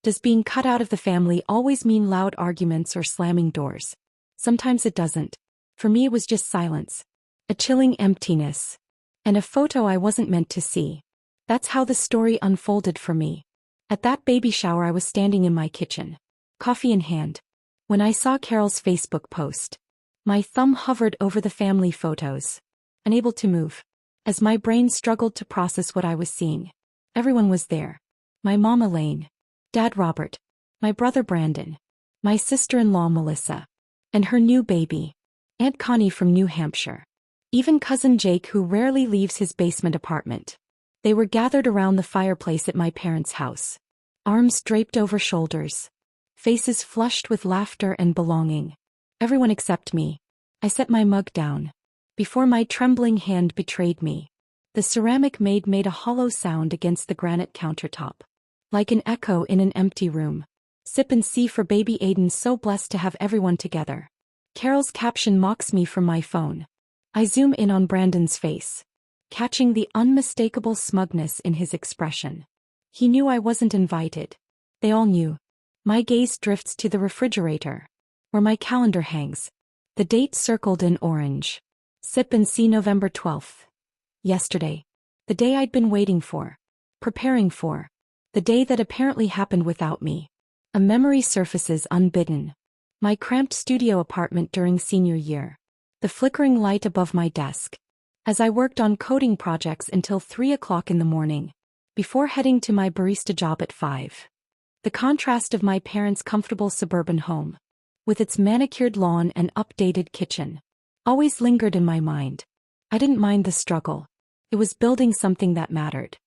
Does being cut out of the family always mean loud arguments or slamming doors? Sometimes it doesn't. For me it was just silence. A chilling emptiness. And a photo I wasn't meant to see. That's how the story unfolded for me. At that baby shower I was standing in my kitchen, coffee in hand, when I saw Carol's Facebook post. My thumb hovered over the family photos, unable to move, as my brain struggled to process what I was seeing. Everyone was there. My mom Elaine, Dad Robert, my brother Brandon, my sister-in-law Melissa, and her new baby, Aunt Connie from New Hampshire. Even cousin Jake, who rarely leaves his basement apartment. They were gathered around the fireplace at my parents' house. Arms draped over shoulders. Faces flushed with laughter and belonging. Everyone except me. I set my mug down. Before my trembling hand betrayed me. The ceramic made a hollow sound against the granite countertop. Like an echo in an empty room. Sip and see for baby Aiden, so blessed to have everyone together. Carol's caption mocks me from my phone. I zoom in on Brandon's face, catching the unmistakable smugness in his expression. He knew I wasn't invited. They all knew. My gaze drifts to the refrigerator, where my calendar hangs. The date circled in orange. Sip and see November 12th. Yesterday. The day I'd been waiting for. Preparing for. The day that apparently happened without me. A memory surfaces unbidden. My cramped studio apartment during senior year. The flickering light above my desk. As I worked on coding projects until 3 o'clock in the morning. Before heading to my barista job at 5. The contrast of my parents' comfortable suburban home, with its manicured lawn and updated kitchen, always lingered in my mind. I didn't mind the struggle. It was building something that mattered.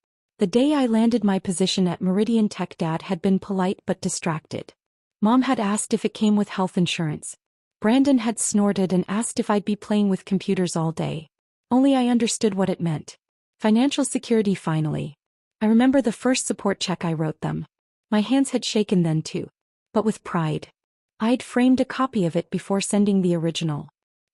The day I landed my position at Meridian Tech, Dad had been polite but distracted. Mom had asked if it came with health insurance. Brandon had snorted and asked if I'd be playing with computers all day. Only I understood what it meant. Financial security finally. I remember the first support check I wrote them. My hands had shaken then too. But with pride. I'd framed a copy of it before sending the original.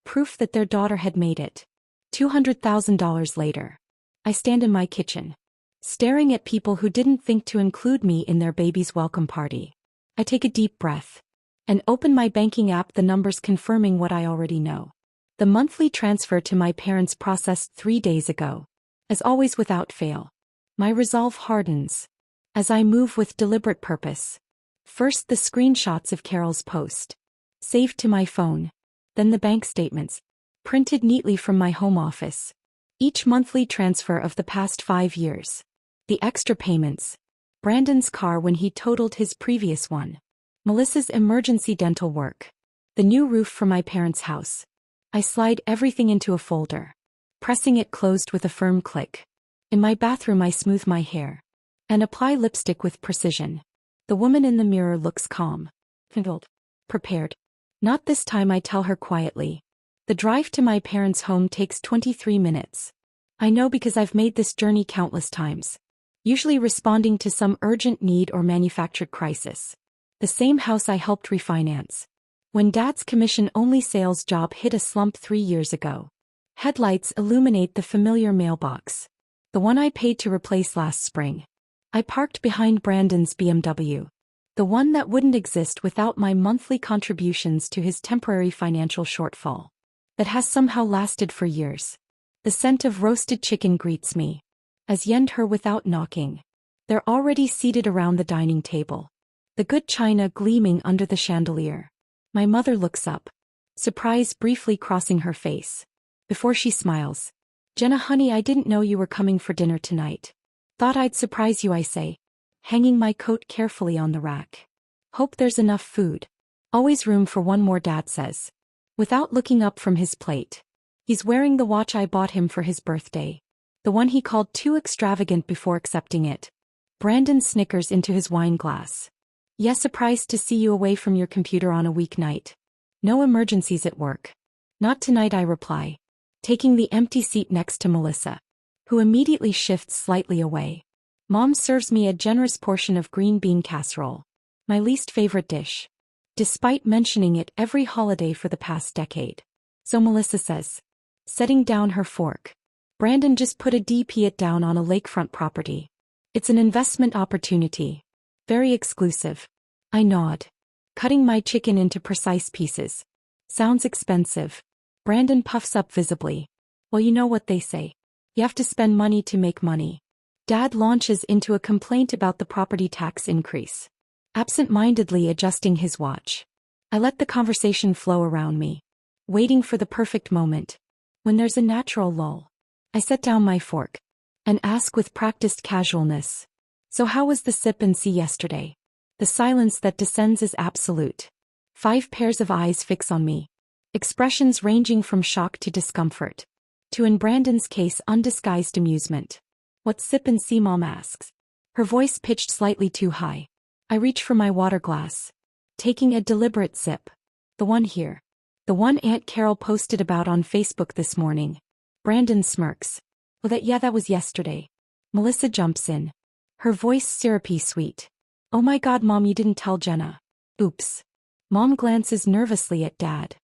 Proof that their daughter had made it. $200,000 later. I stand in my kitchen, staring at people who didn't think to include me in their baby's welcome party. I take a deep breath and open my banking app, the numbers confirming what I already know. The monthly transfer to my parents processed 3 days ago. As always, without fail. My resolve hardens as I move with deliberate purpose. First the screenshots of Carol's post, saved to my phone. Then the bank statements, printed neatly from my home office. Each monthly transfer of the past 5 years. The extra payments. Brandon's car when he totaled his previous one. Melissa's emergency dental work. The new roof for my parents' house. I slide everything into a folder, pressing it closed with a firm click. In my bathroom I smooth my hair and apply lipstick with precision. The woman in the mirror looks calm, kindled, prepared. Not this time, I tell her quietly. The drive to my parents' home takes 23 minutes. I know because I've made this journey countless times. Usually responding to some urgent need or manufactured crisis. The same house I helped refinance. When Dad's commission-only sales job hit a slump 3 years ago. Headlights illuminate the familiar mailbox. The one I paid to replace last spring. I parked behind Brandon's BMW. The one that wouldn't exist without my monthly contributions to his temporary financial shortfall. That has somehow lasted for years. The scent of roasted chicken greets me. As I enter without knocking. They're already seated around the dining table. The good china gleaming under the chandelier. My mother looks up. Surprise briefly crossing her face. Before she smiles. Jenna, honey, I didn't know you were coming for dinner tonight. Thought I'd surprise you, I say. Hanging my coat carefully on the rack. Hope there's enough food. Always room for one more, Dad says. Without looking up from his plate. He's wearing the watch I bought him for his birthday. The one he called too extravagant before accepting it. Brandon snickers into his wine glass. Yes, surprised to see you away from your computer on a weeknight. No emergencies at work. Not tonight, I reply. Taking the empty seat next to Melissa. Who immediately shifts slightly away. Mom serves me a generous portion of green bean casserole. My least favorite dish. Despite mentioning it every holiday for the past decade. So Melissa says. Setting down her fork. Brandon just put a DP it down on a lakefront property. It's an investment opportunity. Very exclusive. I nod. Cutting my chicken into precise pieces. Sounds expensive. Brandon puffs up visibly. Well, you know what they say. You have to spend money to make money. Dad launches into a complaint about the property tax increase. Absent-mindedly adjusting his watch. I let the conversation flow around me, waiting for the perfect moment. When there's a natural lull, I set down my fork and ask with practiced casualness. So how was the sip and see yesterday? The silence that descends is absolute. 5 pairs of eyes fix on me. Expressions ranging from shock to discomfort. To, in Brandon's case, undisguised amusement. What sip and see, Mom asks. Her voice pitched slightly too high. I reach for my water glass. Taking a deliberate sip. The one here. The one Aunt Carol posted about on Facebook this morning. Brandon smirks. Well, that was yesterday. Melissa jumps in. Her voice syrupy sweet. Oh my God, Mom, you didn't tell Jenna. Oops. Mom glances nervously at Dad,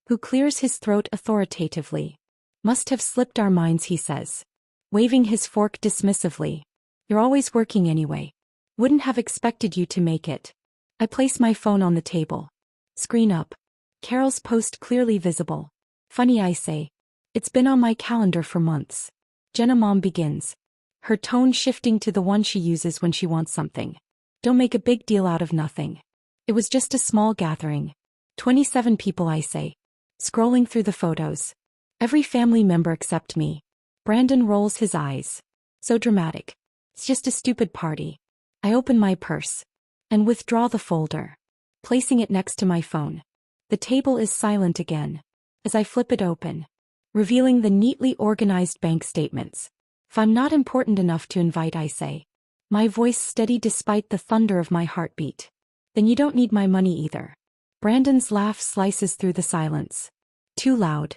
who clears his throat authoritatively. Must have slipped our minds, he says, waving his fork dismissively. You're always working anyway. Wouldn't have expected you to make it. I place my phone on the table. Screen up. Carol's post clearly visible. Funny, I say. It's been on my calendar for months. Jenna, Mom begins, her tone shifting to the one she uses when she wants something. Don't make a big deal out of nothing. It was just a small gathering. 27 people, I say. Scrolling through the photos. Every family member except me. Brandon rolls his eyes. So dramatic. It's just a stupid party. I open my purse and withdraw the folder, placing it next to my phone. The table is silent again as I flip it open, revealing the neatly organized bank statements. If I'm not important enough to invite, I say, my voice steady despite the thunder of my heartbeat, then you don't need my money either. Brandon's laugh slices through the silence. Too loud.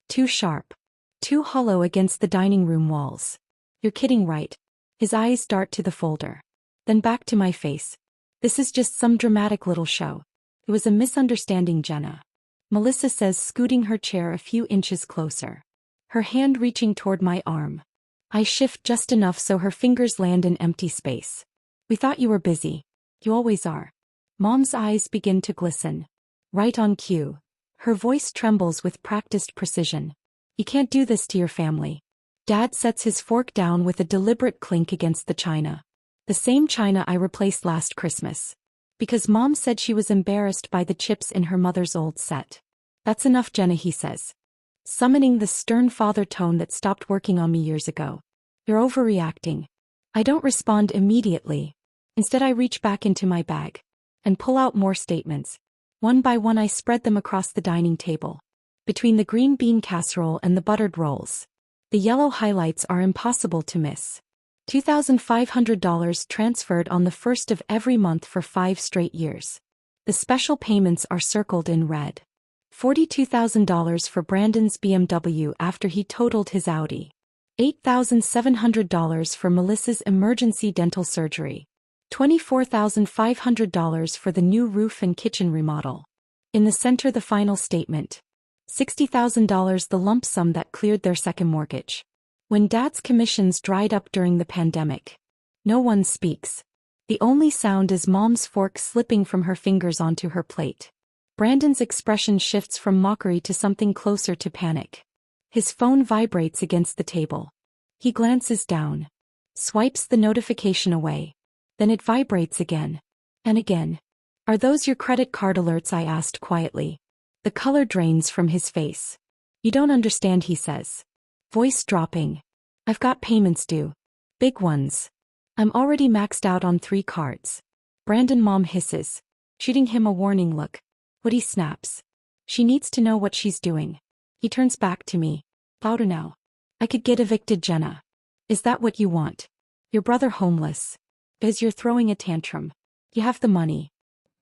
Too sharp. Too hollow against the dining room walls. You're kidding, right? His eyes dart to the folder. Then back to my face. This is just some dramatic little show. It was a misunderstanding, Jenna. Melissa says, scooting her chair a few inches closer. Her hand reaching toward my arm. I shift just enough so her fingers land in empty space. We thought you were busy. You always are. Mom's eyes begin to glisten. Right on cue. Her voice trembles with practiced precision. You can't do this to your family. Dad sets his fork down with a deliberate clink against the china. The same china I replaced last Christmas. Because Mom said she was embarrassed by the chips in her mother's old set. That's enough, Jenna, he says, summoning the stern father tone that stopped working on me years ago. You're overreacting. I don't respond immediately. Instead, I reach back into my bag and pull out more statements. One by one, I spread them across the dining table. Between the green bean casserole and the buttered rolls, the yellow highlights are impossible to miss. $2,500 transferred on the first of every month for 5 straight years. The special payments are circled in red. $42,000 for Brandon's BMW after he totaled his Audi. $8,700 for Melissa's emergency dental surgery. $24,500 for the new roof and kitchen remodel. In the center, the final statement. $60,000, the lump sum that cleared their second mortgage. When Dad's commissions dried up during the pandemic. No one speaks. The only sound is Mom's fork slipping from her fingers onto her plate. Brandon's expression shifts from mockery to something closer to panic. His phone vibrates against the table. He glances down. Swipes the notification away. Then it vibrates again. And again. Are those your credit card alerts? I asked quietly. The color drains from his face. You don't understand, he says. Voice dropping. I've got payments due. Big ones. I'm already maxed out on 3 cards. Brandon, Mom hisses, shooting him a warning look. But he snaps. She needs to know what she's doing. He turns back to me. Louder now. I could get evicted, Jenna. Is that what you want? Your brother homeless. Because you're throwing a tantrum. You have the money.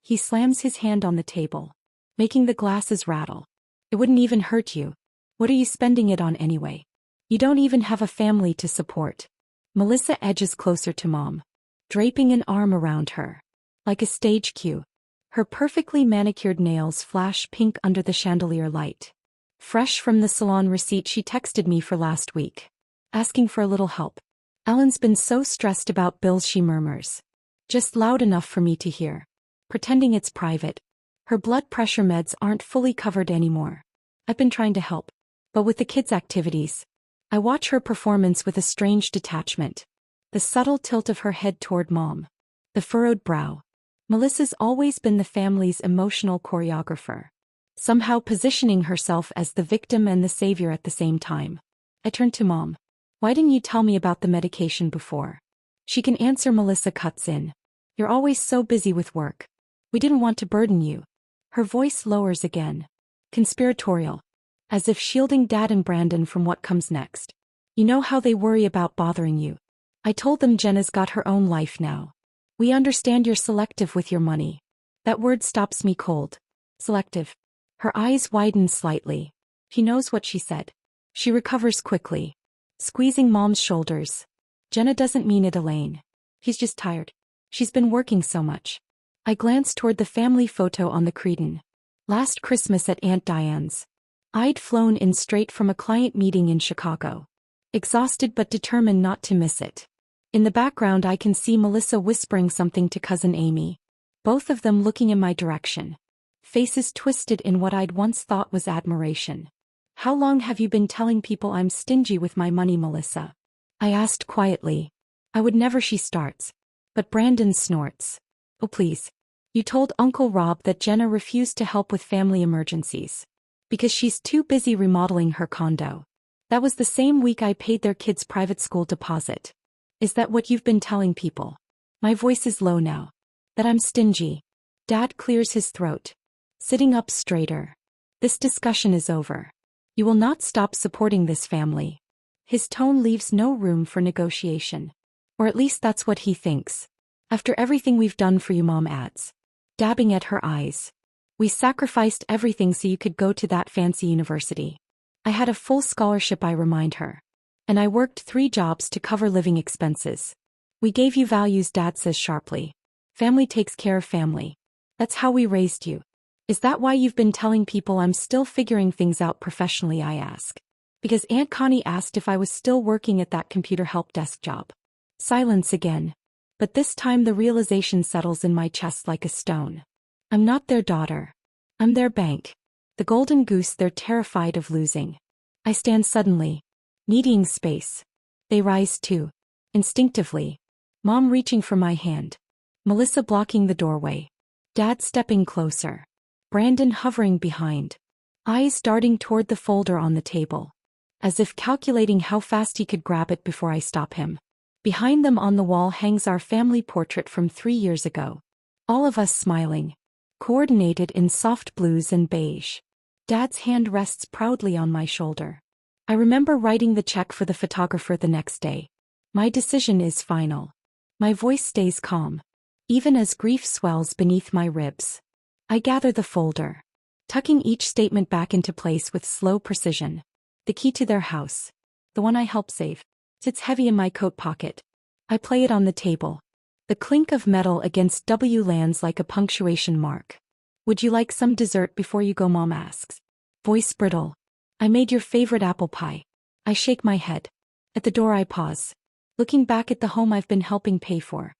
He slams his hand on the table, making the glasses rattle. It wouldn't even hurt you. What are you spending it on anyway? You don't even have a family to support. Melissa edges closer to Mom, draping an arm around her. Like a stage cue. Her perfectly manicured nails flash pink under the chandelier light. Fresh from the salon receipt she texted me for last week. Asking for a little help. Ellen's been so stressed about bills, she murmurs. Just loud enough for me to hear. Pretending it's private. Her blood pressure meds aren't fully covered anymore. I've been trying to help. But with the kids' activities, I watch her performance with a strange detachment. The subtle tilt of her head toward Mom. The furrowed brow. Melissa's always been the family's emotional choreographer. Somehow positioning herself as the victim and the savior at the same time. I turn to Mom. Why didn't you tell me about the medication before? She can answer. Melissa cuts in. You're always so busy with work. We didn't want to burden you. Her voice lowers again. Conspiratorial. As if shielding Dad and Brandon from what comes next. You know how they worry about bothering you. I told them Jenna's got her own life now. We understand you're selective with your money. That word stops me cold. Selective. Her eyes widen slightly. He knows what she said. She recovers quickly. Squeezing Mom's shoulders. Jenna doesn't mean it, Elaine. He's just tired. She's been working so much. I glance toward the family photo on the cretin. Last Christmas at Aunt Diane's. I'd flown in straight from a client meeting in Chicago. Exhausted but determined not to miss it. In the background I can see Melissa whispering something to cousin Amy. Both of them looking in my direction. Faces twisted in what I'd once thought was admiration. How long have you been telling people I'm stingy with my money, Melissa? I asked quietly. I would never, she starts. But Brandon snorts. Oh please. You told Uncle Rob that Jenna refused to help with family emergencies. Because she's too busy remodeling her condo. That was the same week I paid their kids' private school deposit. Is that what you've been telling people? My voice is low now. That I'm stingy. Dad clears his throat. Sitting up straighter. This discussion is over. You will not stop supporting this family. His tone leaves no room for negotiation. Or at least that's what he thinks. After everything we've done for you, Mom adds. Dabbing at her eyes. We sacrificed everything so you could go to that fancy university. I had a full scholarship, I remind her. And I worked 3 jobs to cover living expenses. We gave you values, Dad says sharply. Family takes care of family. That's how we raised you. Is that why you've been telling people I'm still figuring things out professionally, I ask. Because Aunt Connie asked if I was still working at that computer help desk job. Silence again. But this time the realization settles in my chest like a stone. I'm not their daughter. I'm their bank. The golden goose they're terrified of losing. I stand suddenly. Needing space. They rise too. Instinctively. Mom reaching for my hand. Melissa blocking the doorway. Dad stepping closer. Brandon hovering behind. Eyes darting toward the folder on the table. As if calculating how fast he could grab it before I stop him. Behind them on the wall hangs our family portrait from 3 years ago. All of us smiling. Coordinated in soft blues and beige. Dad's hand rests proudly on my shoulder. I remember writing the check for the photographer the next day. My decision is final. My voice stays calm. Even as grief swells beneath my ribs. I gather the folder. Tucking each statement back into place with slow precision. The key to their house. The one I helped save. Sits heavy in my coat pocket. I play it on the table. The clink of metal against W lands like a punctuation mark. Would you like some dessert before you go, Mom asks. Voice brittle. I made your favorite apple pie. I shake my head. At the door I pause. Looking back at the home I've been helping pay for.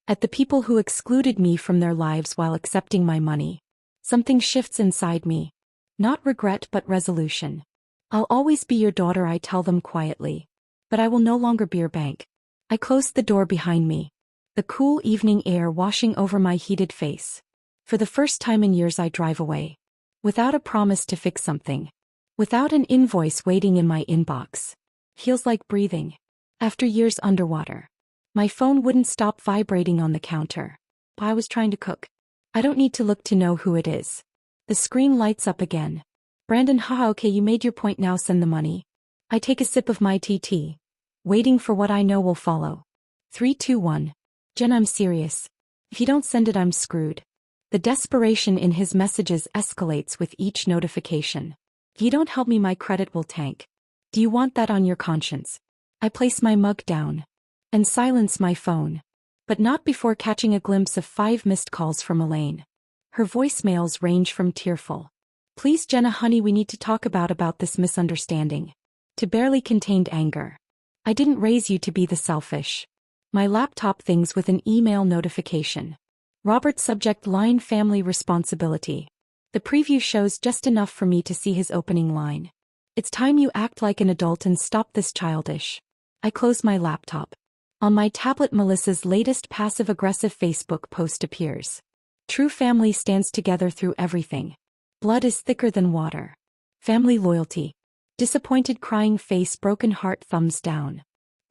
At the people who excluded me from their lives while accepting my money. Something shifts inside me. Not regret but resolution. I'll always be your daughter, I tell them quietly. But I will no longer be your bank. I close the door behind me. The cool evening air washing over my heated face. For the first time in years I drive away. Without a promise to fix something. Without an invoice waiting in my inbox. Feels like breathing. After years underwater. My phone wouldn't stop vibrating on the counter. I was trying to cook. I don't need to look to know who it is. The screen lights up again. Brandon, haha, okay, you made your point, now send the money. I take a sip of my tea. Waiting for what I know will follow. 3, 2, 1. Jen, I'm serious. If you don't send it, I'm screwed. The desperation in his messages escalates with each notification. If you don't help me, my credit will tank. Do you want that on your conscience? I place my mug down. And silence my phone. But not before catching a glimpse of 5 missed calls from Elaine. Her voicemails range from tearful. Please Jenna honey, we need to talk about this misunderstanding. To barely contained anger. I didn't raise you to be the selfish. My laptop things with an email notification. Robert subject line family responsibility. The preview shows just enough for me to see his opening line. It's time you act like an adult and stop this childish. I close my laptop. On my tablet, Melissa's latest passive-aggressive Facebook post appears. True family stands together through everything. Blood is thicker than water. Family loyalty. Disappointed crying face, broken heart, thumbs down.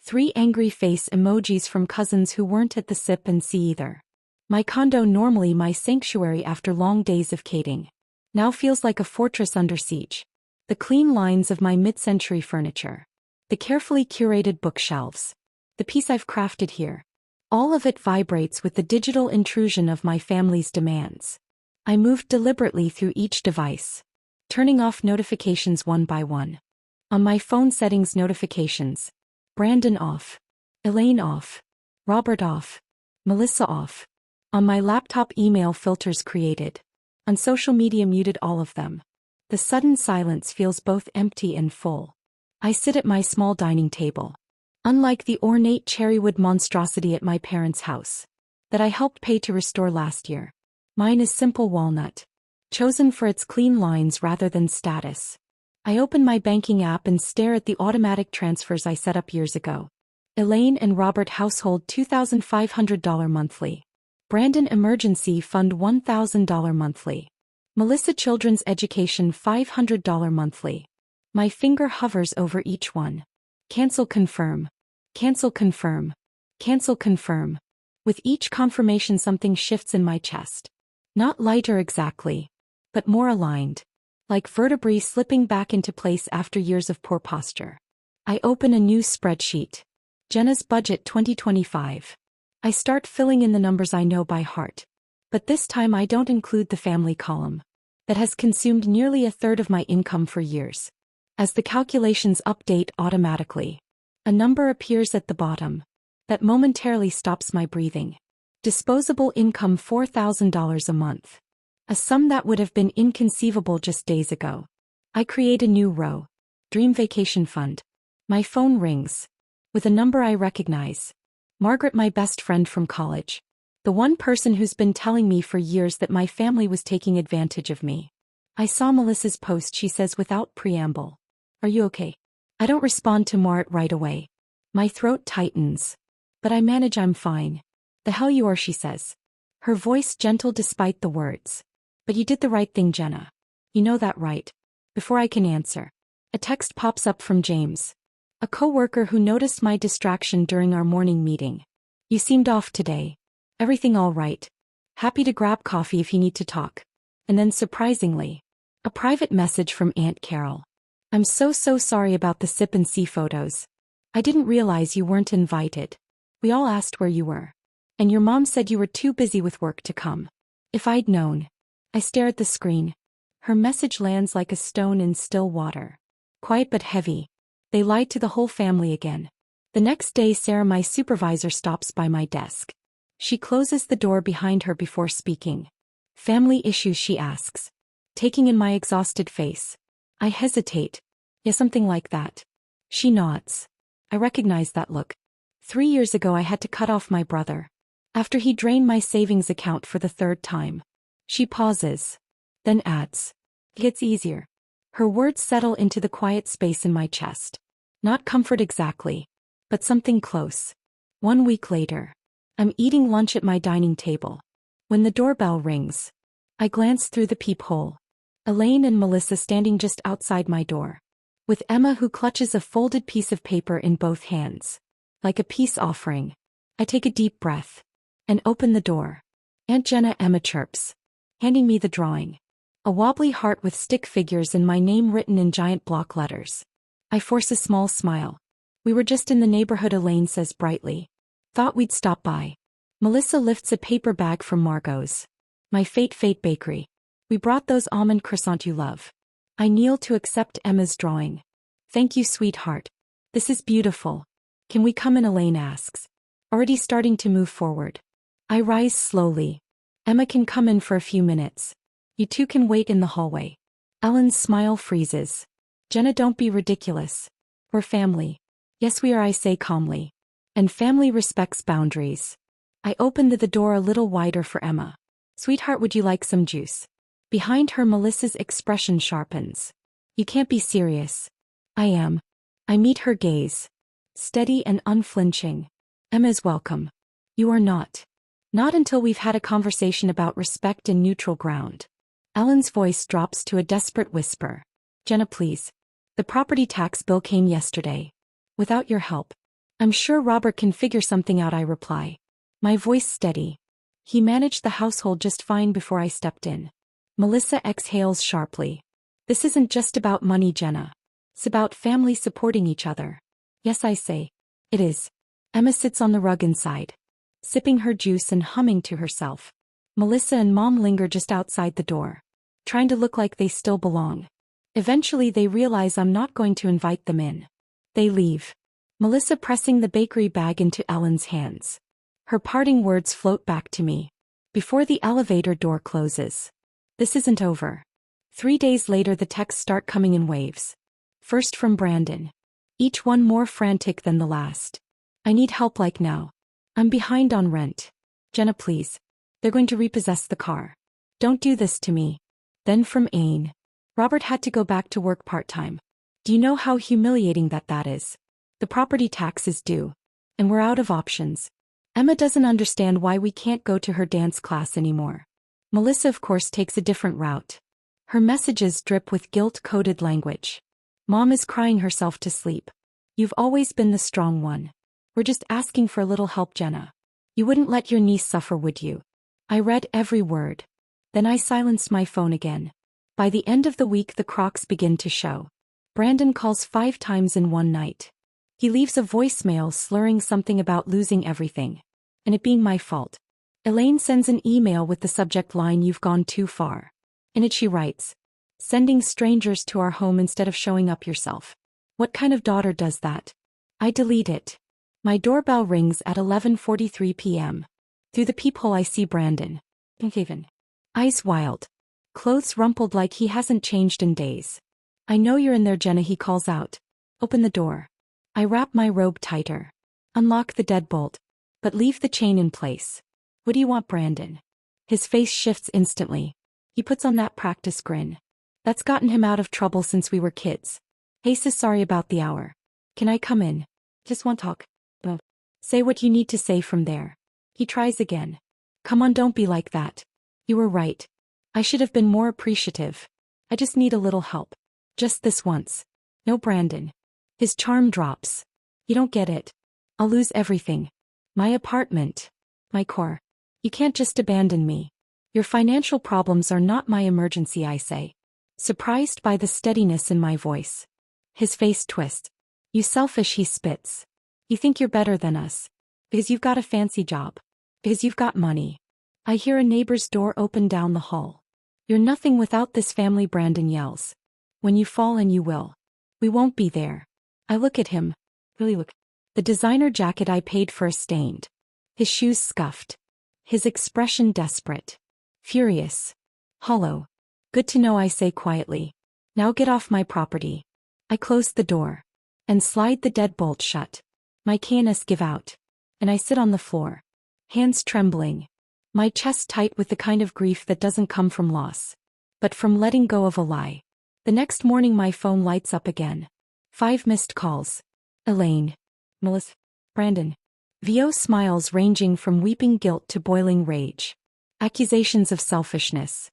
3 angry face emojis from cousins who weren't at the sip and see either. My condo, normally my sanctuary after long days of cating, now feels like a fortress under siege. The clean lines of my mid-century furniture. The carefully curated bookshelves. The piece I've crafted here. All of it vibrates with the digital intrusion of my family's demands. I moved deliberately through each device, turning off notifications one by one. On my phone settings, notifications. Brandon off. Elaine off. Robert off. Melissa off. On my laptop, email filters created. On social media, muted all of them. The sudden silence feels both empty and full. I sit at my small dining table. Unlike the ornate cherrywood monstrosity at my parents' house that I helped pay to restore last year, mine is simple walnut, chosen for its clean lines rather than status. I open my banking app and stare at the automatic transfers I set up years ago. Elaine and Robert household $2,500 monthly. Brandon emergency fund $1,000 monthly. Melissa children's education $500 monthly. My finger hovers over each one. Cancel, confirm. Cancel, confirm. Cancel, confirm. With each confirmation, something shifts in my chest. Not lighter exactly, but more aligned. Like vertebrae slipping back into place after years of poor posture. I open a new spreadsheet. Jenna's budget 2025. I start filling in the numbers I know by heart. But this time I don't include the family column. That has consumed nearly a third of my income for years. As the calculations update automatically, a number appears at the bottom that momentarily stops my breathing. Disposable income $4,000 a month. A sum that would have been inconceivable just days ago. I create a new row. Dream vacation fund. My phone rings. With a number I recognize. Margaret, my best friend from college. The one person who's been telling me for years that my family was taking advantage of me. I saw Melissa's post, she says without preamble. Are you okay? I don't respond to Mart right away. My throat tightens. But I manage, I'm fine. The hell you are, she says. Her voice gentle despite the words. But you did the right thing, Jenna. You know that, right? Before I can answer, a text pops up from James. A co-worker who noticed my distraction during our morning meeting. You seemed off today. Everything all right? Happy to grab coffee if you need to talk. And then surprisingly, a private message from Aunt Carol. I'm so sorry about the sip and see photos. I didn't realize you weren't invited. We all asked where you were. And your mom said you were too busy with work to come. If I'd known. I stare at the screen. Her message lands like a stone in still water. Quiet but heavy. They lied to the whole family again. The next day, Sarah, my supervisor, stops by my desk. She closes the door behind her before speaking. Family issues, she asks. Taking in my exhausted face. I hesitate. Yeah, something like that. She nods. I recognize that look. 3 years ago I had to cut off my brother. After he drained my savings account for the 3rd time. She pauses. Then adds. It gets easier. Her words settle into the quiet space in my chest. Not comfort exactly. But something close. 1 week later. I'm eating lunch at my dining table. When the doorbell rings. I glance through the peephole. Elaine and Melissa standing just outside my door. With Emma, who clutches a folded piece of paper in both hands. Like a peace offering. I take a deep breath. And open the door. Aunt Jenna, Emma chirps. Handing me the drawing. A wobbly heart with stick figures and my name written in giant block letters. I force a small smile. We were just in the neighborhood, Elaine says brightly. Thought we'd stop by. Melissa lifts a paper bag from Margot's. My fate bakery. We brought those almond croissants you love. I kneel to accept Emma's drawing. Thank you, sweetheart. This is beautiful. Can we come in, Elaine asks. Already starting to move forward. I rise slowly. Emma can come in for a few minutes. You two can wait in the hallway. Ellen's smile freezes. Jenna, don't be ridiculous. We're family. Yes, we are, I say calmly. And family respects boundaries. I opened the door a little wider for Emma. Sweetheart, would you like some juice? Behind her, Melissa's expression sharpens. You can't be serious. I am. I meet her gaze. Steady and unflinching. Emma's welcome. You are not. Not until we've had a conversation about respect and neutral ground. Ellen's voice drops to a desperate whisper. Jenna, please. The property tax bill came yesterday. Without your help. I'm sure Robert can figure something out, I reply. My voice steady. He managed the household just fine before I stepped in. Melissa exhales sharply. This isn't just about money, Jenna. It's about family supporting each other. Yes, I say. It is. Emma sits on the rug inside, sipping her juice and humming to herself. Melissa and Mom linger just outside the door, trying to look like they still belong. Eventually they realize I'm not going to invite them in. They leave. Melissa pressing the bakery bag into Ellen's hands. Her parting words float back to me. Before the elevator door closes. This isn't over. 3 days later the texts start coming in waves. First from Brandon. Each one more frantic than the last. I need help like now. I'm behind on rent. Jenna, please. They're going to repossess the car. Don't do this to me. Then from Aine. Robert had to go back to work part-time. Do you know how humiliating that is? The property tax is due. And we're out of options. Emma doesn't understand why we can't go to her dance class anymore. Melissa, of course, takes a different route. Her messages drip with guilt-coded language. Mom is crying herself to sleep. You've always been the strong one. We're just asking for a little help, Jenna. You wouldn't let your niece suffer, would you? I read every word. Then I silenced my phone again. By the end of the week the Crocs begin to show. Brandon calls 5 times in one night. He leaves a voicemail slurring something about losing everything. And it being my fault. Elaine sends an email with the subject line, "You've gone too far." In it she writes, "Sending strangers to our home instead of showing up yourself. What kind of daughter does that?" I delete it. My doorbell rings at 11:43 p.m. Through the peephole I see Brandon. Even. Eyes wild. Clothes rumpled like he hasn't changed in days. "I know you're in there, Jenna," he calls out. "Open the door." I wrap my robe tighter. Unlock the deadbolt. But leave the chain in place. "What do you want, Brandon?" His face shifts instantly. He puts on that practice grin. That's gotten him out of trouble since we were kids. "Hey sis, sorry about the hour. Can I come in? Just want to talk." Say what you need to say from there. He tries again. "Come on, don't be like that. You were right. I should have been more appreciative. I just need a little help. Just this once." "No, Brandon." His charm drops. "You don't get it. I'll lose everything. My apartment. My car. You can't just abandon me. Your financial problems are not my emergency," I say. Surprised by the steadiness in my voice. His face twists. "You selfish," he spits. "You think you're better than us. Because you've got a fancy job. Because you've got money." I hear a neighbor's door open down the hall. "You're nothing without this family," Brandon yells. "When you fall, and you will. We won't be there." I look at him. Really look. The designer jacket I paid for is stained. His shoes scuffed. His expression desperate. Furious. Hollow. "Good to know," I say quietly. "Now get off my property." I close the door. And slide the deadbolt shut. My canes give out. And I sit on the floor. Hands trembling. My chest tight with the kind of grief that doesn't come from loss. But from letting go of a lie. The next morning my phone lights up again. 5 missed calls. Elaine. Melissa. Brandon. VO smiles ranging from weeping guilt to boiling rage. Accusations of selfishness.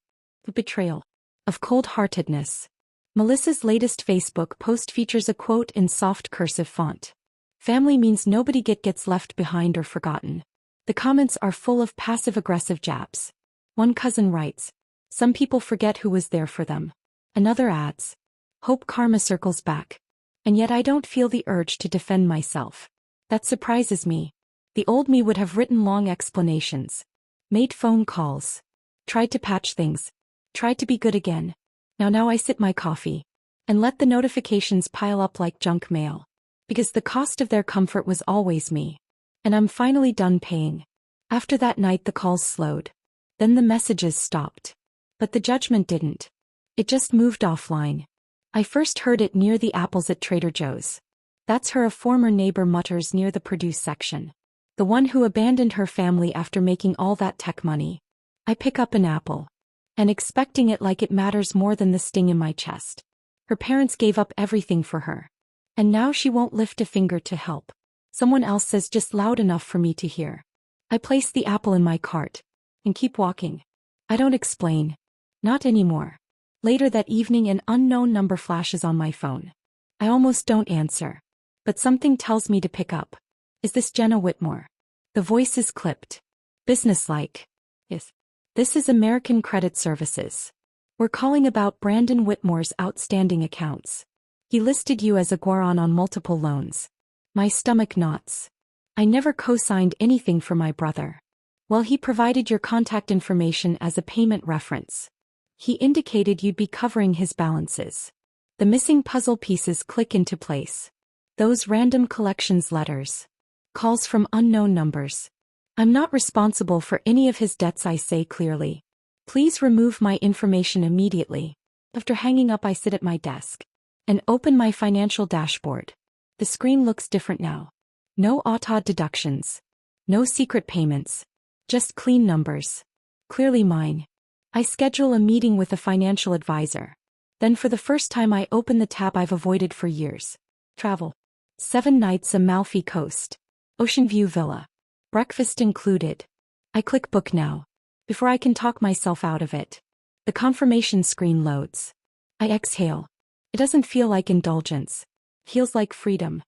Of betrayal. Of cold-heartedness. Melissa's latest Facebook post features a quote in soft cursive font. "Family means nobody gets left behind or forgotten." The comments are full of passive-aggressive jabs. One cousin writes, "Some people forget who was there for them." Another adds, "Hope karma circles back." And yet I don't feel the urge to defend myself. That surprises me. The old me would have written long explanations. Made phone calls. Tried to patch things. Tried to be good again. Now I sip my coffee. And let the notifications pile up like junk mail. Because the cost of their comfort was always me. And I'm finally done paying. After that night the calls slowed. Then the messages stopped. But the judgment didn't. It just moved offline. I first heard it near the apples at Trader Joe's. That's her, a former neighbor mutters near the produce section. The one who abandoned her family after making all that tech money. I pick up an apple. And expecting it like it matters more than the sting in my chest. Her parents gave up everything for her. And now she won't lift a finger to help. Someone else says just loud enough for me to hear. I place the apple in my cart. And keep walking. I don't explain. Not anymore. Later that evening an unknown number flashes on my phone. I almost don't answer. But something tells me to pick up. Is this Jenna Whitmore? The voice is clipped. Businesslike. Yes. This is American Credit Services. We're calling about Brandon Whitmore's outstanding accounts. He listed you as a guaran on multiple loans. My stomach knots. I never co-signed anything for my brother. Well, he provided your contact information as a payment reference. He indicated you'd be covering his balances. The missing puzzle pieces click into place. Those random collections letters. Calls from unknown numbers. I'm not responsible for any of his debts, I say clearly. Please remove my information immediately. After hanging up, I sit at my desk and open my financial dashboard. The screen looks different now. No auto deductions. No secret payments. Just clean numbers. Clearly mine. I schedule a meeting with a financial advisor. Then for the first time I open the tab I've avoided for years. Travel. 7 nights Amalfi Coast. Ocean View Villa. Breakfast included. I click book now. Before I can talk myself out of it. The confirmation screen loads. I exhale. It doesn't feel like indulgence. Feels like freedom.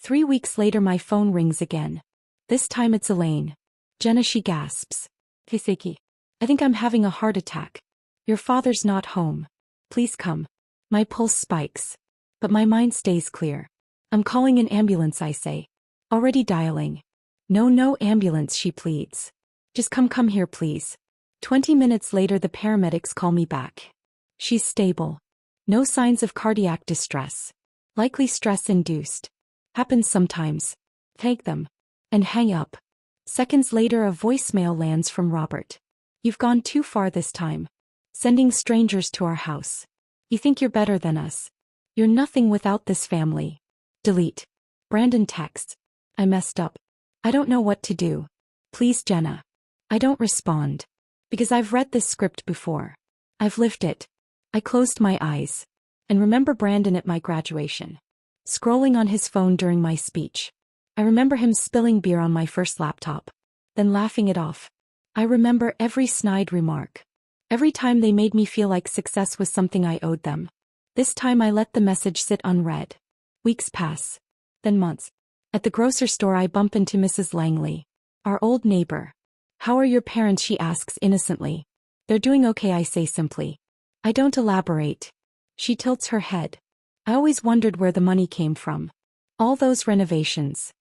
3 weeks later my phone rings again. This time it's Elaine. Jenna, she gasps. Kiseki. I think I'm having a heart attack. Your father's not home. Please come. My pulse spikes. But my mind stays clear. I'm calling an ambulance, I say. Already dialing. No ambulance, she pleads. Just come here please. 20 minutes later the paramedics call me back. She's stable. No signs of cardiac distress. Likely stress-induced. Happens sometimes. Take them. And hang up. Seconds later a voicemail lands from Robert. You've gone too far this time. Sending strangers to our house. You think you're better than us. You're nothing without this family. Delete. Brandon texts. I messed up. I don't know what to do. Please, Jenna. I don't respond. Because I've read this script before. I've lived it. I closed my eyes. And remember Brandon at my graduation. Scrolling on his phone during my speech. I remember him spilling beer on my first laptop. Then laughing it off. I remember every snide remark. Every time they made me feel like success was something I owed them. This time I let the message sit unread. Weeks pass. Then months. At the grocery store I bump into Mrs. Langley. Our old neighbor. How are your parents, she asks innocently. They're doing okay, I say simply. I don't elaborate. She tilts her head. I always wondered where the money came from. All those renovations.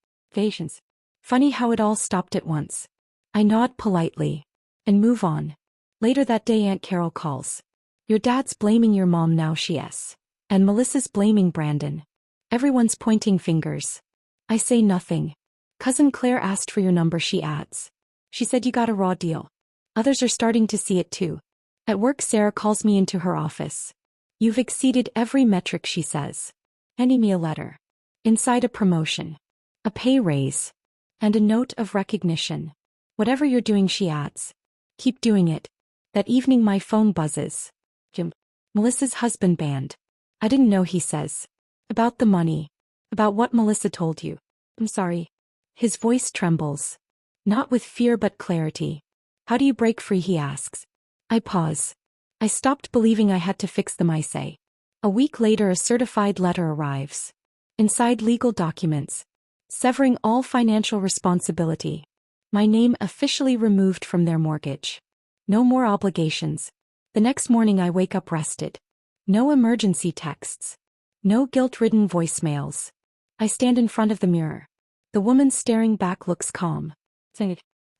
Funny how it all stopped at once. I nod politely. And move on. Later that day Aunt Carol calls. Your dad's blaming your mom now, she asks. And Melissa's blaming Brandon. Everyone's pointing fingers. I say nothing. Cousin Claire asked for your number, she adds. She said you got a raw deal. Others are starting to see it too. At work Sarah calls me into her office. You've exceeded every metric, she says. Handing me a letter. Inside a promotion. A pay raise. And a note of recognition. Whatever you're doing, she adds. Keep doing it. That evening my phone buzzes. Jim. Melissa's husband banned. I didn't know, he says. About the money. About what Melissa told you. I'm sorry. His voice trembles. Not with fear but clarity. How do you break free, he asks. I pause. I stopped believing I had to fix them, I say. A week later a certified letter arrives. Inside legal documents. Severing all financial responsibility. My name officially removed from their mortgage. No more obligations. The next morning I wake up rested. No emergency texts. No guilt-ridden voicemails. I stand in front of the mirror. The woman staring back looks calm.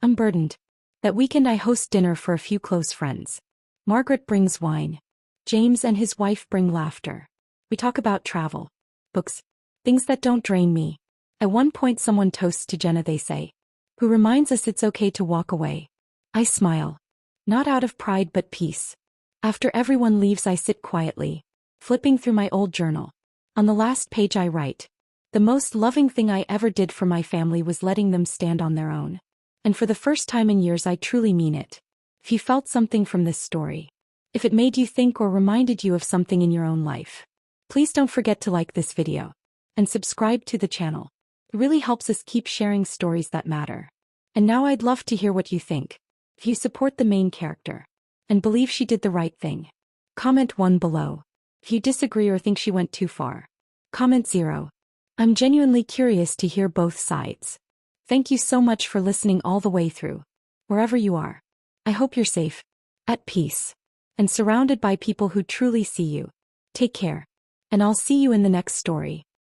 I'm burdened. That weekend I host dinner for a few close friends. Margaret brings wine. James and his wife bring laughter. We talk about travel. Books. Things that don't drain me. At one point someone toasts to Jenna, they say. Who reminds us it's okay to walk away. I smile. Not out of pride but peace. After everyone leaves I sit quietly. Flipping through my old journal. On the last page I write. The most loving thing I ever did for my family was letting them stand on their own. And for the first time in years, I truly mean it. If you felt something from this story, if it made you think or reminded you of something in your own life, please don't forget to like this video and subscribe to the channel. It really helps us keep sharing stories that matter. And now I'd love to hear what you think. If you support the main character and believe she did the right thing, comment 1 below. If you disagree or think she went too far, comment 0. I'm genuinely curious to hear both sides. Thank you so much for listening all the way through. Wherever you are, I hope you're safe, at peace, and surrounded by people who truly see you. Take care, and I'll see you in the next story.